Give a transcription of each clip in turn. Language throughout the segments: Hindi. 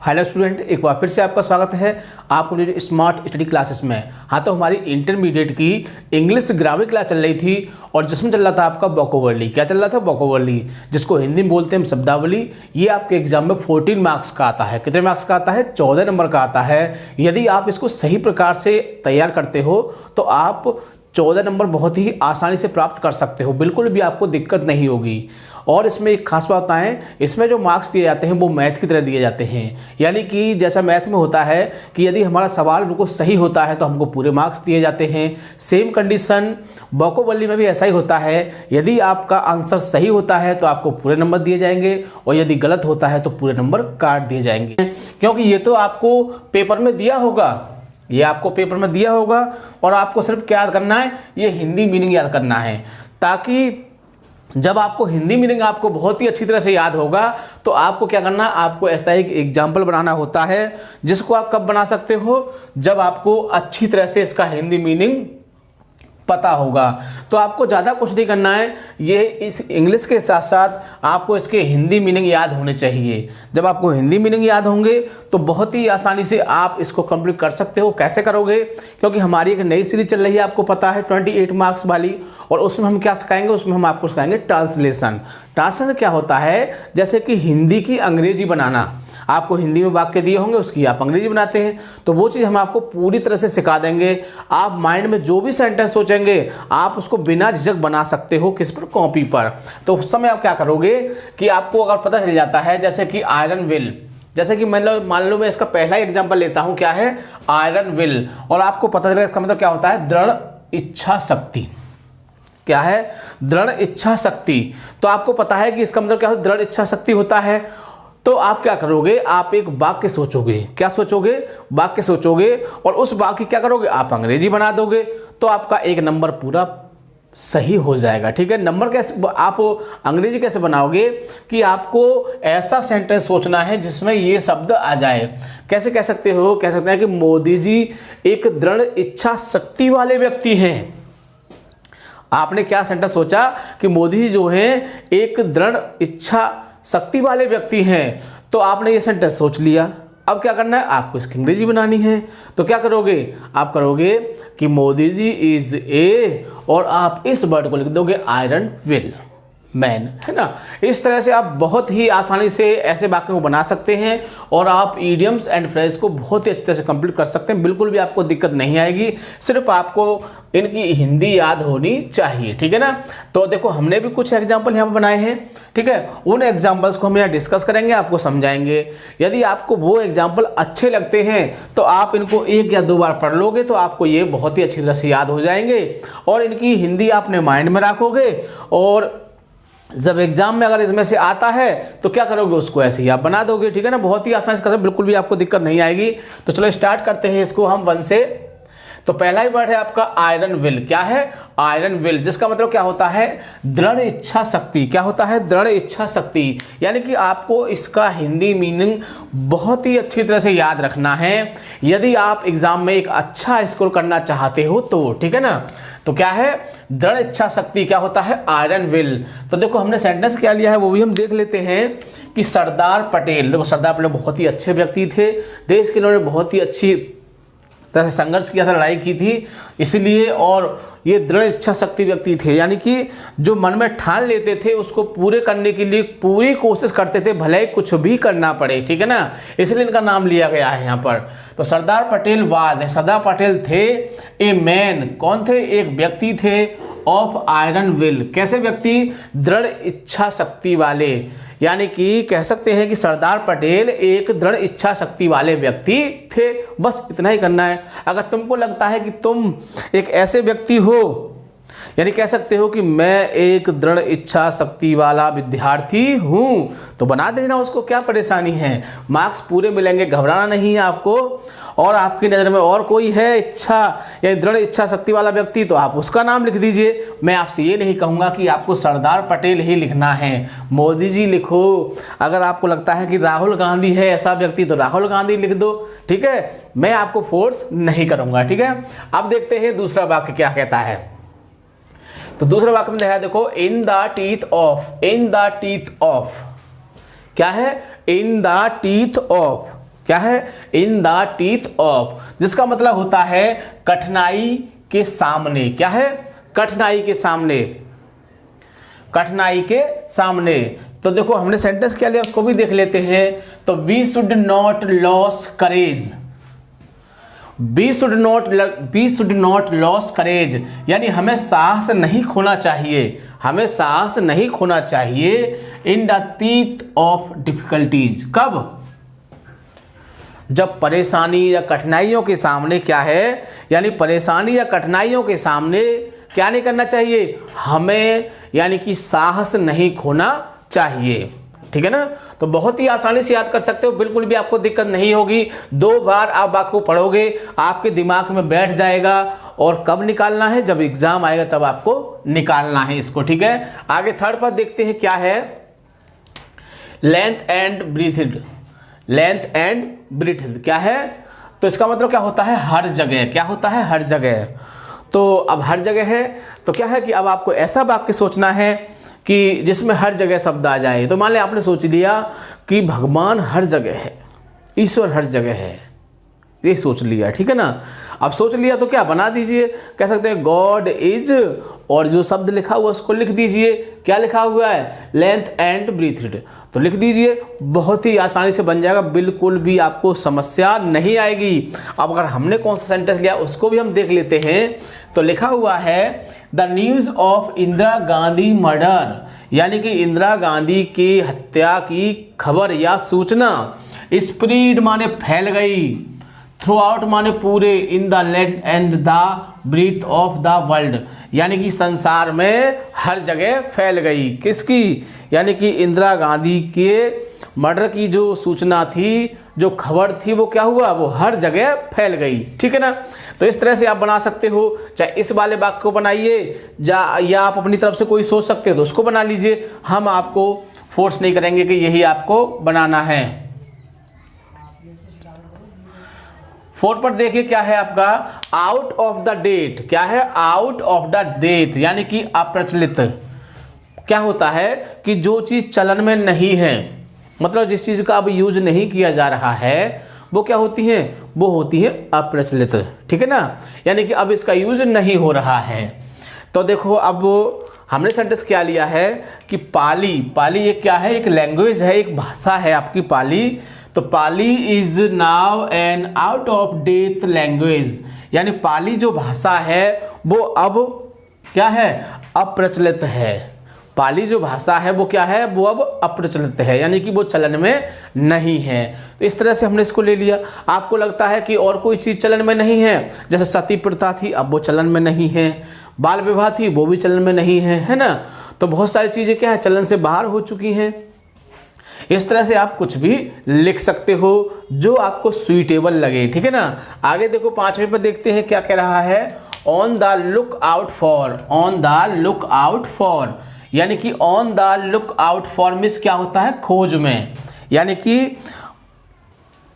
हेलो स्टूडेंट, एक बार फिर से आपका स्वागत है आपको जो स्मार्ट स्टडी क्लासेस में। हाँ, तो हमारी इंटरमीडिएट की इंग्लिश ग्रामर क्लास चल रही थी और जिसमें चल रहा था आपका वोकैबुलरी। क्या चल रहा था? वोकैबुलरी, जिसको हिंदी में बोलते हैं शब्दावली। ये आपके एग्जाम में 14 मार्क्स का आता है। कितने मार्क्स का आता है? 14 नंबर का आता है। यदि आप इसको सही प्रकार से तैयार करते हो तो आप 14 नंबर बहुत ही आसानी से प्राप्त कर सकते हो, बिल्कुल भी आपको दिक्कत नहीं होगी। और इसमें एक खास बात है, इसमें जो मार्क्स दिए जाते हैं वो मैथ की तरह दिए जाते हैं। यानी कि जैसा मैथ में होता है कि यदि हमारा सवाल बिल्कुल सही होता है तो हमको पूरे मार्क्स दिए जाते हैं। सेम कंडीशन वोकैबुलरी में भी ऐसा ही होता है। यदि आपका आंसर सही होता है तो आपको पूरे नंबर दिए जाएंगे और यदि गलत होता है तो पूरे नंबर काट दिए जाएंगे, क्योंकि ये तो आपको पेपर में दिया होगा। ये आपको पेपर में दिया होगा और आपको सिर्फ क्या याद करना है? ये हिंदी मीनिंग याद करना है, ताकि जब आपको हिंदी मीनिंग आपको बहुत ही अच्छी तरह से याद होगा तो आपको क्या करना है? आपको ऐसा एक एग्जाम्पल बनाना होता है, जिसको आप कब बना सकते हो? जब आपको अच्छी तरह से इसका हिंदी मीनिंग पता होगा। तो आपको ज़्यादा कुछ नहीं करना है, ये इस इंग्लिश के साथ साथ आपको इसके हिंदी मीनिंग याद होने चाहिए। जब आपको हिंदी मीनिंग याद होंगे तो बहुत ही आसानी से आप इसको कंप्लीट कर सकते हो। कैसे करोगे? क्योंकि हमारी एक नई सीरीज चल रही है, आपको पता है, 28 मार्क्स वाली। और उसमें हम क्या सिखाएंगे? उसमें हम आपको सिखाएंगे ट्रांसलेशन। ट्रांसलेशन क्या होता है? जैसे कि हिंदी की अंग्रेजी बनाना। आपको हिंदी में वाक्य दिए होंगे, उसकी आप अंग्रेजी बनाते हैं, तो वो चीज़ हम आपको पूरी तरह से सिखा देंगे। आप माइंड में जो भी सेंटेंस सोचेंगे आप उसको बिना झिझक बना सकते हो। किस पर? कॉपी पर। तो उस समय आप क्या करोगे कि आपको अगर पता चल जाता है, जैसे कि आयरन विल, जैसे कि मान लो मैं इसका पहला एग्जाम्पल लेता हूँ, क्या है? Iron will. और आपको पता चलेगा इसका मतलब क्या होता है? दृढ़ इच्छा शक्ति। क्या है? दृढ़ इच्छा शक्ति। तो आपको पता है कि इसका मतलब क्या होता है? दृढ़ इच्छा शक्ति होता है। तो आप क्या करोगे? आप एक वाक्य सोचोगे। क्या सोचोगे? वाक्य सोचोगे और उस वाक्य क्या करोगे? आप अंग्रेजी बना दोगे, तो आपका एक नंबर पूरा सही हो जाएगा। ठीक है। नंबर कैसे आप अंग्रेजी कैसे बनाओगे कि आपको ऐसा सेंटेंस सोचना है जिसमें ये शब्द आ जाए। कैसे कह सकते हो? कह सकते हैं कि मोदी जी एक दृढ़ इच्छा शक्ति वाले व्यक्ति हैं। आपने क्या सेंटेंस सोचा कि मोदी जी जो हैं एक दृढ़ इच्छा शक्ति वाले व्यक्ति हैं, तो आपने ये सेंटेंस सोच लिया। अब क्या करना है? आपको इसकी अंग्रेजी बनानी है। तो क्या करोगे? आप करोगे कि मोदी जी इज ए, और आप इस वर्ड को लिख दोगे आयरन विल मैन, है ना। इस तरह से आप बहुत ही आसानी से ऐसे वाक्यों को बना सकते हैं और आप इडियम्स एंड फ्रेज को बहुत ही अच्छी तरह से कंप्लीट कर सकते हैं। बिल्कुल भी आपको दिक्कत नहीं आएगी, सिर्फ आपको इनकी हिंदी याद होनी चाहिए। ठीक है ना। तो देखो, हमने भी कुछ एग्जाम्पल यहाँ पर बनाए हैं। ठीक है। उन एग्जाम्पल्स को हम यहाँ डिस्कस करेंगे, आपको समझाएंगे। यदि आपको वो एग्जाम्पल अच्छे लगते हैं तो आप इनको 1 या 2 बार पढ़ लोगे तो आपको ये बहुत ही अच्छी तरह से याद हो जाएंगे और इनकी हिंदी आपने माइंड में रखोगे। और जब एग्जाम में अगर इसमें से आता है तो क्या करोगे? उसको ऐसे ही आप बना दोगे। ठीक है ना। बहुत ही आसान से कर, बिल्कुल भी आपको दिक्कत नहीं आएगी। तो चलो स्टार्ट करते हैं इसको हम 1 से। तो पहला ही वर्ड है आपका आयरन विल। क्या है? आयरन विल, जिसका मतलब क्या होता है? दृढ़ इच्छा शक्ति। क्या होता है? दृढ़ इच्छा शक्ति। यानी कि आपको इसका हिंदी मीनिंग बहुत ही अच्छी तरह से याद रखना है यदि आप एग्जाम में एक अच्छा स्कोर करना चाहते हो तो। ठीक है ना। तो क्या है? दृढ़ इच्छा शक्ति। क्या होता है? Iron will. तो देखो, हमने सेंटेंस क्या लिया है वो भी हम देख लेते हैं कि सरदार पटेल। देखो, सरदार पटेल बहुत ही अच्छे व्यक्ति थे, देश के लिए बहुत ही अच्छी तरह से संघर्ष किया था, लड़ाई की थी इसलिए, और ये दृढ़ इच्छा शक्ति व्यक्ति थे। यानी कि जो मन में ठान लेते थे उसको पूरे करने के लिए पूरी कोशिश करते थे, भले ही कुछ भी करना पड़े। ठीक है ना। इसलिए इनका नाम लिया गया है यहाँ पर। तो सरदार पटेल वाज, सरदार पटेल थे ए मैन। कौन थे? एक व्यक्ति थे ऑफ आयरन विल। कैसे व्यक्ति? दृढ़ इच्छा शक्ति वाले। यानी कि कह सकते हैं कि सरदार पटेल एक दृढ़ इच्छा शक्ति वाले व्यक्ति थे। बस इतना ही करना है। अगर तुमको लगता है कि तुम एक ऐसे व्यक्ति हो, यानी कह सकते हो कि मैं एक दृढ़ इच्छा शक्ति वाला विद्यार्थी हूँ, तो बना देना उसको, क्या परेशानी है। मार्क्स पूरे मिलेंगे, घबराना नहीं है आपको। और आपकी नज़र में और कोई है इच्छा या दृढ़ इच्छा शक्ति वाला व्यक्ति तो आप उसका नाम लिख दीजिए। मैं आपसे ये नहीं कहूँगा कि आपको सरदार पटेल ही लिखना है, मोदी जी लिखो। अगर आपको लगता है कि राहुल गांधी है ऐसा व्यक्ति तो राहुल गांधी लिख दो। ठीक है। मैं आपको फोर्स नहीं करूँगा। ठीक है। अब देखते हैं दूसरा वाक्य क्या कहता है। तो दूसरा वाक्य में लिखा है, देखो, in the teeth of. In the teeth of क्या है? In the teeth of. क्या है, इन द टीथ ऑफ, जिसका मतलब होता है कठिनाई के सामने। क्या है, कठिनाई के सामने, कठिनाई के सामने। तो देखो हमने सेंटेंस क्या लिया उसको भी देख लेते हैं। तो we should not loss courage, we should not loss courage, यानी हमें साहस नहीं खोना चाहिए, हमें साहस नहीं खोना चाहिए in the teeth of difficulties. कब, जब परेशानी या कठिनाइयों के सामने क्या है, यानी परेशानी या कठिनाइयों के सामने क्या नहीं करना चाहिए, हमें यानी कि साहस नहीं खोना चाहिए। ठीक है ना। तो बहुत ही आसानी से याद कर सकते हो, बिल्कुल भी आपको दिक्कत नहीं होगी। 2 बार आप वाक्य को पढ़ोगे आपके दिमाग में बैठ जाएगा, और कब निकालना है, जब एग्जाम आएगा तब आपको निकालना है इसको। ठीक है, आगे थर्ड पर देखते हैं क्या है, length and breath. Length and breath क्या है, तो इसका मतलब क्या होता है, हर जगह। क्या होता है, हर जगह। तो अब हर जगह है तो क्या है कि अब आपको ऐसा वाक्य सोचना है कि जिसमें हर जगह शब्द आ जाए। तो मान लिया आपने सोच लिया कि भगवान हर जगह है, ईश्वर हर जगह है, ये सोच लिया। ठीक है ना। अब सोच लिया तो क्या बना दीजिए, कह सकते हैं गॉड इज, और जो शब्द लिखा हुआ उसको लिख दीजिए। क्या लिखा हुआ है, लेंथ एंड ब्रीथ, तो लिख दीजिए। बहुत ही आसानी से बन जाएगा, बिल्कुल भी आपको समस्या नहीं आएगी। अब अगर हमने कौन सा सेंटेंस लिया उसको भी हम देख लेते हैं। तो लिखा हुआ है the news of Indira Gandhi murder, यानी कि इंदिरा गांधी की हत्या की खबर या सूचना स्प्रीड माने फैल गई, थ्रू आउट माने पूरे, in the length and the breath of the world, यानी कि संसार में हर जगह फैल गई। किसकी, यानी कि इंदिरा गांधी के मर्डर की जो सूचना थी, जो खबर थी, वो क्या हुआ, वो हर जगह फैल गई। ठीक है ना। तो इस तरह से आप बना सकते हो, चाहे इस वाले वाक्य को बनाइए या आप अपनी तरफ से कोई सोच सकते हो तो उसको बना लीजिए। हम आपको फोर्स नहीं करेंगे कि यही आपको बनाना है। 4 पर देखिए क्या है आपका, आउट ऑफ द डेट। क्या है, आउट ऑफ द डेट, यानी कि अप्रचलित। क्या होता है कि जो चीज़ चलन में नहीं है, मतलब जिस चीज़ का अब यूज नहीं किया जा रहा है, वो क्या होती है, वो होती है अप्रचलित। ठीक है ना, यानी कि अब इसका यूज नहीं हो रहा है। तो देखो अब हमने सेंटेंस क्या लिया है कि पाली, पाली एक क्या है, एक लैंग्वेज है, एक भाषा है आपकी पाली। तो Pali is now an out of date language, यानी पाली जो भाषा है वो अब क्या है, अप्रचलित है। पाली जो भाषा है वो क्या है, वो अब अप्रचलित है, यानी कि वो चलन में नहीं है। तो इस तरह से हमने इसको ले लिया। आपको लगता है कि और कोई चीज़ चलन में नहीं है, जैसे सती प्रथा थी अब वो चलन में नहीं है, बाल विवाह थी वो भी चलन में नहीं है ना। तो बहुत सारी चीज़ें क्या है, चलन से बाहर हो चुकी हैं। इस तरह से आप कुछ भी लिख सकते हो जो आपको सुइटेबल लगे। ठीक है ना। आगे देखो 5वें पर देखते हैं क्या कह रहा है, on the lookout for. On the lookout for, यानी कि on the lookout for miss क्या होता है, खोज में, यानी कि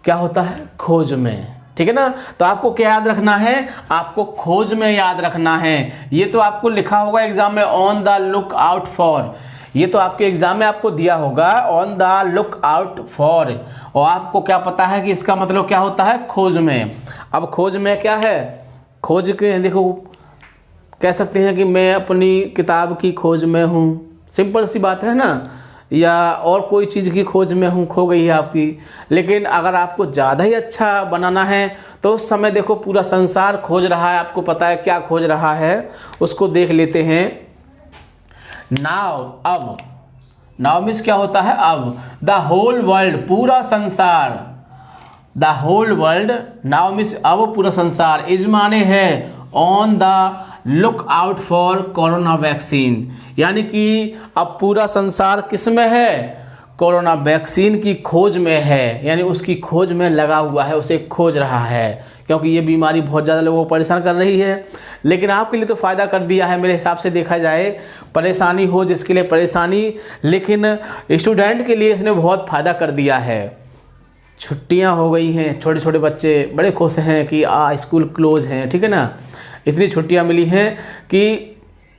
क्या होता है, खोज में। ठीक है ना। तो आपको क्या याद रखना है, आपको खोज में याद रखना है। ये तो आपको लिखा होगा एग्जाम में, on the lookout for, ये तो आपके एग्जाम में आपको दिया होगा on the lookout for, और आपको क्या पता है कि इसका मतलब क्या होता है, खोज में। अब खोज में क्या है, खोज के देखो कह सकते हैं कि मैं अपनी किताब की खोज में हूँ, सिंपल सी बात है ना, या और कोई चीज़ की खोज में हूँ, खो गई है आपकी। लेकिन अगर आपको ज़्यादा ही अच्छा बनाना है तो उस समय देखो पूरा संसार खोज रहा है, आपको पता है क्या खोज रहा है, उसको देख लेते हैं। नाउ, अब, नाउ मीन्स क्या होता है, अब। द होल वर्ल्ड, पूरा संसार, the whole world, now means अब पूरा संसार, इज माने है on the lookout for corona vaccine, यानी कि अब पूरा संसार किस में है, कोरोना वैक्सीन की खोज में है, यानी उसकी खोज में लगा हुआ है, उसे खोज रहा है, क्योंकि ये बीमारी बहुत ज़्यादा लोगों को परेशान कर रही है। लेकिन आपके लिए तो फ़ायदा कर दिया है मेरे हिसाब से, देखा जाए परेशानी हो जिसके लिए परेशानी, लेकिन स्टूडेंट के लिए इसने बहुत फ़ायदा कर दिया है। छुट्टियां हो गई हैं, छोटे छोटे बच्चे बड़े खुश हैं कि स्कूल क्लोज हैं। ठीक है ना। इतनी छुट्टियां मिली हैं कि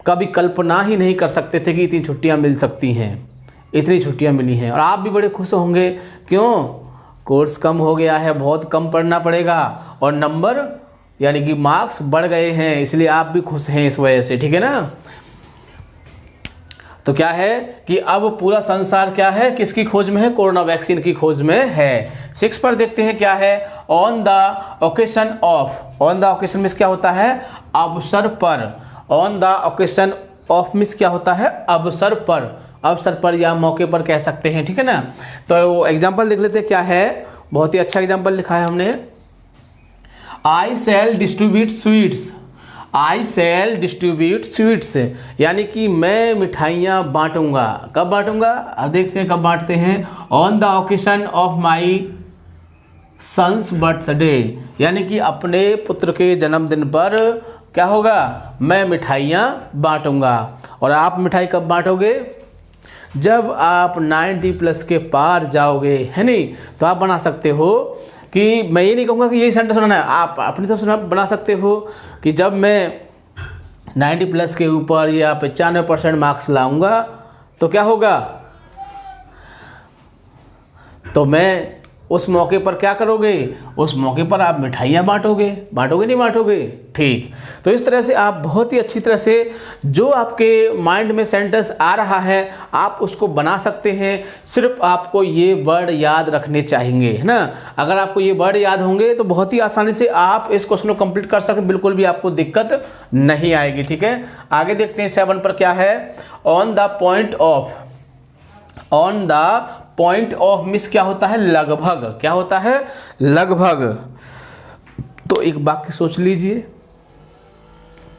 कभी कल्पना ही नहीं कर सकते थे कि इतनी छुट्टियां मिल सकती हैं, इतनी छुट्टियां मिली हैं। और आप भी बड़े खुश होंगे, क्यों, कोर्स कम हो गया है, बहुत कम पढ़ना पड़ेगा और नंबर यानी कि मार्क्स बढ़ गए हैं, इसलिए आप भी खुश हैं इस वजह से, ठीक है ना। तो क्या है कि अब पूरा संसार क्या है, किसकी खोज में है, कोरोना वैक्सीन की खोज में है। 6 पर देखते हैं क्या है, on the occasion of. On the occasion means क्या होता है, अवसर पर। On the occasion of means क्या होता है, अवसर पर, अवसर पर या मौके पर कह सकते हैं, ठीक है ना। तो एग्जाम्पल देख लेते हैं क्या है, बहुत ही अच्छा एग्जाम्पल लिखा है हमने। आई सेल डिस्ट्रीब्यूट स्वीट्स। आई सेल डिस्ट्रीब्यूट स्वीट्स यानी कि मैं मिठाइयाँ बांटूंगा। कब बांटूंगा, अब देखते हैं कब बांटते हैं। On the occasion of my son's birthday यानी कि अपने पुत्र के जन्मदिन पर क्या होगा, मैं मिठाइयाँ बांटूंगा। और आप मिठाई कब बांटोगे, जब आप 90+ के पार जाओगे, है नहीं। तो आप बना सकते हो कि मैं ये नहीं कहूँगा कि यही सेंटेंस बनाना है, आप अपनी तरफ से बना सकते हो कि जब मैं 90+ के ऊपर या 95% मार्क्स लाऊंगा तो क्या होगा, तो मैं उस मौके पर क्या करोगे, उस मौके पर आप मिठाइयाँ बांटोगे। बांटोगे नहीं बांटोगे, ठीक। तो इस तरह से आप बहुत ही अच्छी तरह से जो आपके माइंड में सेंटेंस आ रहा है आप उसको बना सकते हैं। सिर्फ आपको ये वर्ड याद रखने चाहिए, है ना। अगर आपको ये वर्ड याद होंगे तो बहुत ही आसानी से आप इस क्वेश्चन को कंप्लीट कर सकते, बिल्कुल भी आपको दिक्कत नहीं आएगी, ठीक है। आगे देखते हैं 7 पर क्या है, on the point of. On the point of miss क्या होता है, लगभग। क्या होता है, लगभग। तो एक वाक्य सोच लीजिए,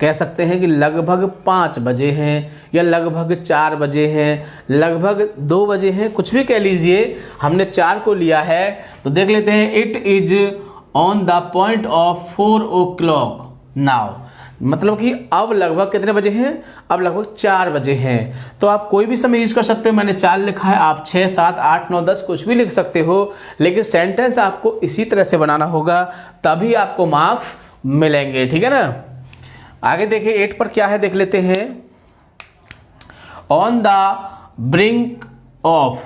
कह सकते हैं कि लगभग 5 बजे हैं या लगभग 4 बजे हैं, लगभग 2 बजे हैं, कुछ भी कह लीजिए। हमने 4 को लिया है तो देख लेते हैं, it is on the point of 4 o'clock now. मतलब कि अब लगभग कितने बजे हैं, अब लगभग 4 बजे हैं। तो आप कोई भी समय यूज कर सकते हो, मैंने 4 लिखा है, आप 6, 7, 8, 9, 10 कुछ भी लिख सकते हो, लेकिन सेंटेंस आपको इसी तरह से बनाना होगा, तभी आपको मार्क्स मिलेंगे, ठीक है ना। आगे देखिए 8 पर क्या है, देख लेते हैं। On the brink of.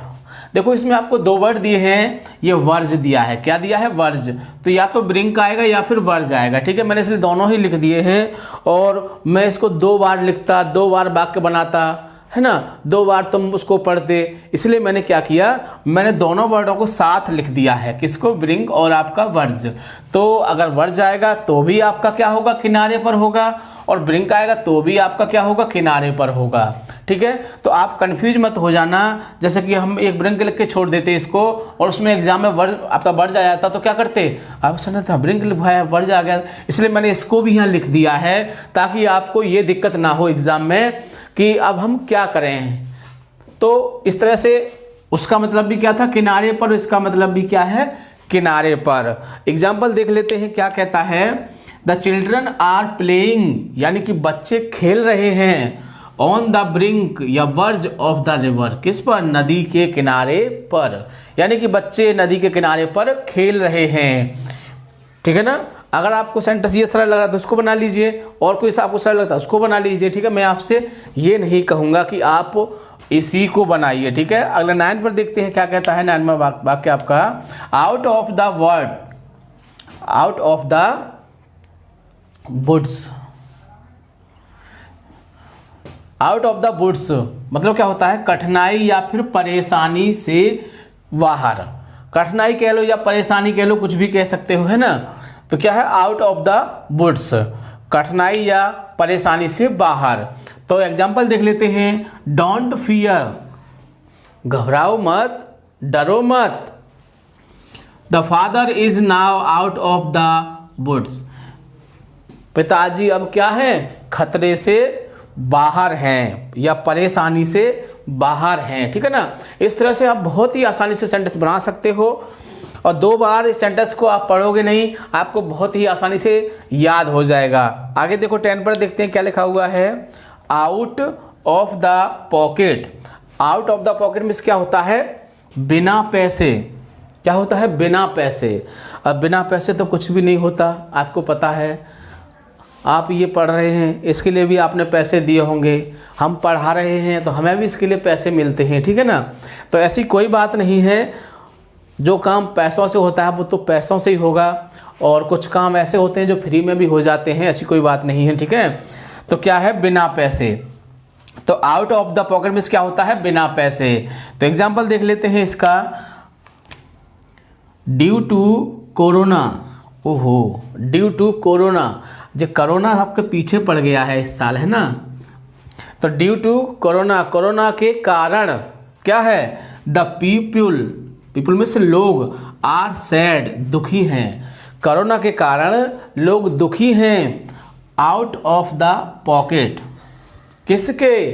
देखो इसमें आपको 2 वर्ड दिए हैं, ये वर्ज दिया है। क्या दिया है, वर्ज। तो या तो ब्रिंक आएगा या फिर वर्ज आएगा, ठीक है। मैंने इसलिए दोनों ही लिख दिए हैं और मैं इसको 2 बार लिखता, 2 बार वाक्य बनाता, है ना, 2 बार तुम उसको पढ़ते, इसलिए मैंने क्या किया, मैंने दोनों वर्डों को साथ लिख दिया है। किसको, ब्रिंक और आपका वर्ज। तो अगर वर्ज आएगा तो भी आपका क्या होगा, किनारे पर होगा, और ब्रिंक आएगा तो भी आपका क्या होगा, किनारे पर होगा, ठीक है। तो आप कंफ्यूज मत हो जाना, जैसे कि हम एक ब्रिंक लिख के छोड़ देते इसको और उसमें एग्जाम में वर्ज आपका वर्ज आ जाता तो क्या करते, आप सुना था ब्रिंक लिखवाया वर्ज आ गया, इसलिए मैंने इसको भी यहाँ लिख दिया है ताकि आपको ये दिक्कत ना हो एग्जाम में कि अब हम क्या करें। तो इस तरह से उसका मतलब भी क्या था, किनारे पर, इसका मतलब भी क्या है, किनारे पर। एग्जाम्पल देख लेते हैं क्या कहता है, द चिल्ड्रन आर प्लेइंग यानी कि बच्चे खेल रहे हैं, ऑन द ब्रिंक या वर्ज ऑफ द रिवर, किस पर, नदी के किनारे पर, यानी कि बच्चे नदी के किनारे पर खेल रहे हैं, ठीक है ना। अगर आपको सेंटेंस ये सरल लगा तो उसको बना लीजिए, और कोई आपको सरल लगता है उसको बना लीजिए, ठीक है। मैं आपसे ये नहीं कहूँगा कि आप इसी को बनाइए, ठीक है। अगला 9 पर देखते हैं क्या कहता है। 9वां वाक्य आपका, out of the word, out of the woods. Out of the woods मतलब क्या होता है, कठिनाई या फिर परेशानी से बाहर। कठिनाई कह लो या परेशानी कह लो, कुछ भी कह सकते हो, है ना। तो क्या है, आउट ऑफ द वुड्स, कठिनाई या परेशानी से बाहर। तो एग्जाम्पल देख लेते हैं, डोंट फियर, घबराओ मत, डरो मत। The father is now out of the woods, पिताजी अब क्या है, खतरे से बाहर हैं या परेशानी से बाहर हैं, ठीक है ना। इस तरह से आप बहुत ही आसानी से सेंटेंस बना सकते हो, और 2 बार इस सेंटेंस को आप पढ़ोगे नहीं, आपको बहुत ही आसानी से याद हो जाएगा। आगे देखो 10 पर देखते हैं क्या लिखा हुआ है, out of the pocket. Out of the pocket means क्या होता है, बिना पैसे। क्या होता है, बिना पैसे। अब बिना पैसे तो कुछ भी नहीं होता, आपको पता है। आप ये पढ़ रहे हैं, इसके लिए भी आपने पैसे दिए होंगे, हम पढ़ा रहे हैं तो हमें भी इसके लिए पैसे मिलते हैं, ठीक है ना। तो ऐसी कोई बात नहीं है, जो काम पैसों से होता है वो तो पैसों से ही होगा, और कुछ काम ऐसे होते हैं जो फ्री में भी हो जाते हैं, ऐसी कोई बात नहीं है, ठीक है। तो क्या है, बिना पैसे। तो out of the pocket means क्या होता है, बिना पैसे। तो एग्जाम्पल देख लेते हैं इसका, ड्यू टू कोरोना। ओहो, ड्यू टू कोरोना, जो कोरोना आपके पीछे पड़ गया है इस साल, है ना। तो ड्यू टू कोरोना, कोरोना के कारण क्या है, द पीपुल में से लोग, आर सैड, दुखी हैं। कोरोना के कारण लोग दुखी हैं। आउट ऑफ द पॉकेट, किसके,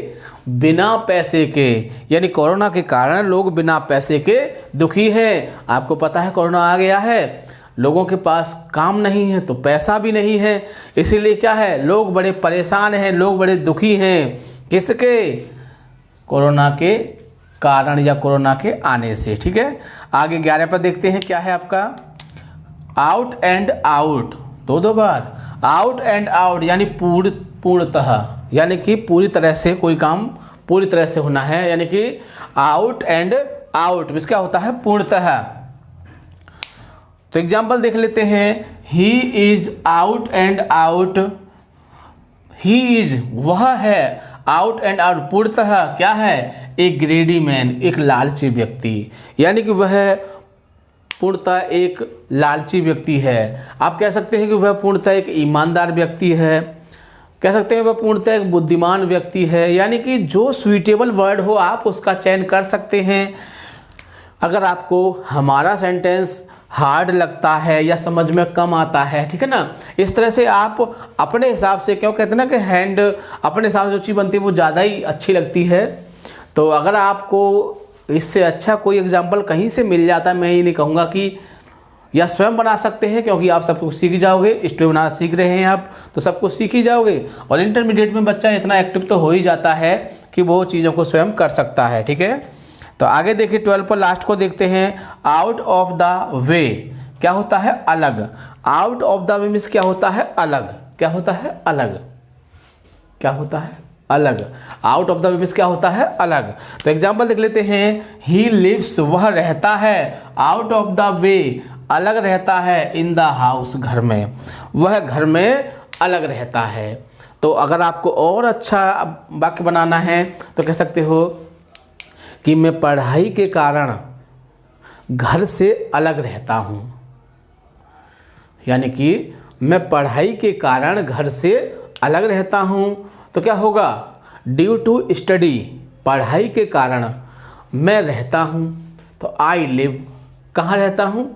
बिना पैसे के, यानी कोरोना के कारण लोग बिना पैसे के दुखी हैं। आपको पता है कोरोना आ गया है, लोगों के पास काम नहीं है तो पैसा भी नहीं है, इसीलिए क्या है, लोग बड़े परेशान हैं, लोग बड़े दुखी हैं। किसके, कोरोना के कारण या कोरोना के आने से, ठीक है। आगे 11 पर देखते हैं क्या है आपका, आउट एंड आउट, दो बार, आउट एंड आउट यानी पूर्णतः, यानी कि पूरी तरह से कोई काम पूरी तरह से होना है, यानी कि आउट एंड आउट मीन्स क्या होता है, पूर्णतः। तो एग्जाम्पल देख लेते हैं, he is out and out, he is वह है, आउट एंड आउट पूर्णतः क्या है, एक ग्रेडी मैन, एक लालची व्यक्ति, यानी कि वह पूर्णतः एक लालची व्यक्ति है। आप कह सकते हैं कि वह पूर्णतः एक ईमानदार व्यक्ति है, कह सकते हैं वह पूर्णतः एक बुद्धिमान व्यक्ति है, यानी कि जो सुइटेबल वर्ड हो आप उसका चयन कर सकते हैं। अगर आपको हमारा सेंटेंस हार्ड लगता है या समझ में कम आता है, ठीक है ना, इस तरह से आप अपने हिसाब से, क्यों कहते हैं ना कि हैंड अपने हिसाब से जो चीज़ बनती है वो ज़्यादा ही अच्छी लगती है। तो अगर आपको इससे अच्छा कोई एग्जाम्पल कहीं से मिल जाता है, मैं ये नहीं कहूँगा कि, या स्वयं बना सकते हैं, क्योंकि आप सब कुछ सीख जाओगे, स्टोरी बनाना सीख रहे हैं आप तो सब कुछ सीख ही जाओगे। और इंटरमीडिएट में बच्चा इतना एक्टिव तो हो ही जाता है कि वो चीज़ों को स्वयं कर सकता है, ठीक है। तो आगे देखिए 12 पर लास्ट को देखते हैं, आउट ऑफ द वे क्या होता है, अलग। Out of the way means क्या होता है, अलग। क्या होता है, अलग। क्या होता है, अलग। Out of the way means क्या होता है, अलग। तो एग्जाम्पल देख लेते हैं, ही लिव्स वह रहता है, आउट ऑफ द वे अलग रहता है, इन द हाउस घर में, वह घर में अलग रहता है। तो अगर आपको और अच्छा वाक्य बनाना है तो कह सकते हो कि मैं पढ़ाई के कारण घर से अलग रहता हूँ, यानी कि मैं पढ़ाई के कारण घर से अलग रहता हूँ। तो क्या होगा, ड्यू टू स्टडी, पढ़ाई के कारण मैं रहता हूँ, तो आई लिव, कहाँ रहता हूँ,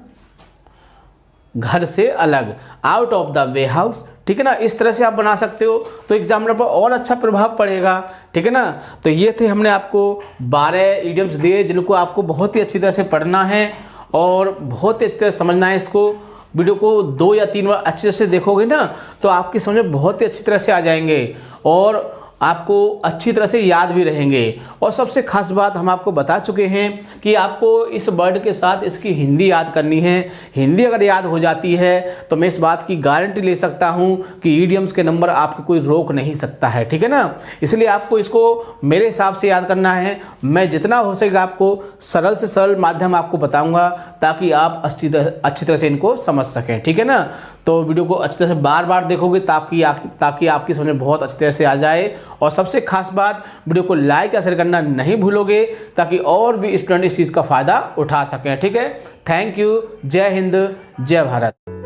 घर से अलग, out of the way house, ठीक है ना। इस तरह से आप बना सकते हो तो एग्जामिनर पर और अच्छा प्रभाव पड़ेगा, ठीक है ना। तो ये थे हमने आपको 12 इडियम्स दिए जिनको आपको बहुत ही अच्छी तरह से पढ़ना है और बहुत ही अच्छी तरह समझना है। इसको वीडियो को 2 या 3 बार अच्छे से देखोगे ना तो आपकी समझ में बहुत ही अच्छी तरह से आ जाएंगे और आपको अच्छी तरह से याद भी रहेंगे। और सबसे खास बात हम आपको बता चुके हैं कि आपको इस वर्ड के साथ इसकी हिंदी याद करनी है। हिंदी अगर याद हो जाती है तो मैं इस बात की गारंटी ले सकता हूं कि ईडियम्स के नंबर आपको कोई रोक नहीं सकता है, ठीक है ना। इसलिए आपको इसको मेरे हिसाब से याद करना है। मैं जितना हो सकेगा आपको सरल से सरल माध्यम आपको बताऊँगा ताकि आप अच्छी तरह से इनको समझ सकें, ठीक है ना। तो वीडियो को अच्छी तरह से बार बार देखोगे ताकि आपकी समझ में बहुत अच्छी तरह से आ जाए। और सबसे खास बात, वीडियो को लाइक या शेयर करना नहीं भूलोगे ताकि और भी स्टूडेंट इस चीज़ का फ़ायदा उठा सकें, ठीक है। Thank you. जय हिंद, जय भारत।